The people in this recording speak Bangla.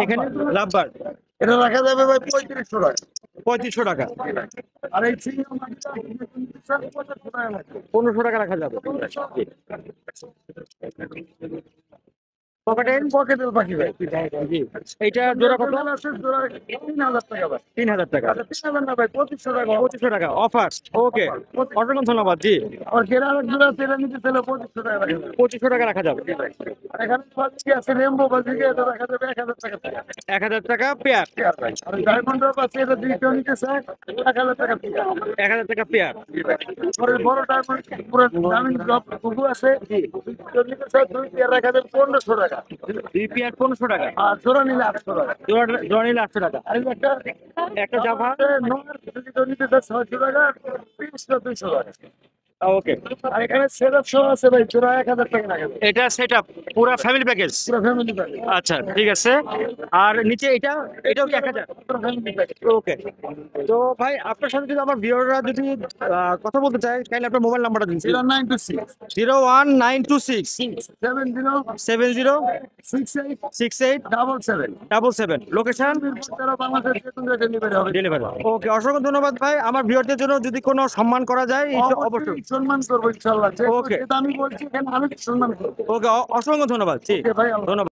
এখানে লাভবার এটা রাখা যাবে ভাই 3500 টাকা। 3500 টাকা, আর এই সিঙ্গেল মাটিটা 1500 টাকা লাগবে। 1500 টাকা রাখা যাবে। পকেটেল পকেটেল পাখি ভাই। জি, এইটা জোড়া কত? আছে জোড়া 3000 টাকা ভাই। 3000 টাকা। আচ্ছা 3000 না ভাই 2500 টাকা। 2500 টাকা অফার। ওকে, অসংখ্য ধন্যবাদ। জি, আর কেরার এক জোড়া আছে, এটা নিতে চাইলে 2500 টাকা রাখা যাবে। 2500 টাকা রাখা যাবে। আর এখানে বাজিকে আছে, রেমবো বাজিকে, এটা রাখা যাবে 1000 টাকা থেকে। 1000 টাকা পেয়ার। আর ডায়মন্ড ড্রপ আছে, এটা 2 নিতে চায় 1000 টাকা পেয়ার। 1000 টাকা পেয়ার। আর এই বড় ডায়মন্ড পুরো দামি ড্রপ কুকু আছে, 2 নিতে চায় 2 পেয়ার রাখা যাবে 1500 টাকা। 2 পেয়ার 1500 টাকা। আর জোড়া নিলে 800 টাকা। জোড়া নিলে 800 টাকা। আর এই একটা জাভা নোয়ার যদি কেউ নিতে চায় 600 টাকা, পিসটা 200 টাকা। ওকে। আর এখানে সেটআপ সহ আছে ভাই, জোড়া 1000 টাকা রাখা যাবে। এটা সেটআপ পুরো ফ্যামিলি প্যাকেজ। পুরো ফ্যামিলি প্যাকেজ। আচ্ছা ঠিক আছে। আর নিচে এটাও কি 1000? পুরো ফ্যামিলি প্যাকেজ। ওকে। তো ভাই আপনার সাথে যদি আমার ভিউয়াররা যদি কথা বলতে চায় তাহলে আপনার মোবাইল নাম্বারটা দিন। 0926 01926 70 70 68 68 77 77। লোকেশন তারা বাংলাদেশের যে কোনো জায়গায় ডেলিভারি হবে। ডেলিভারি। ওকে, অসংখ্য ধন্যবাদ ভাই। আমার ভিউয়ারদের জন্য যদি কোনো সম্মান করা যায় অবশ্যই। সম্মান করবো ইনশাল্লাহ। ওকে। যেটা আমি বলছি এখানে আমি সম্মান করবো। ওকে, অসংখ্য ধন্যবাদ। জি, ওকে ভাই, আল্লাহ। ধন্যবাদ।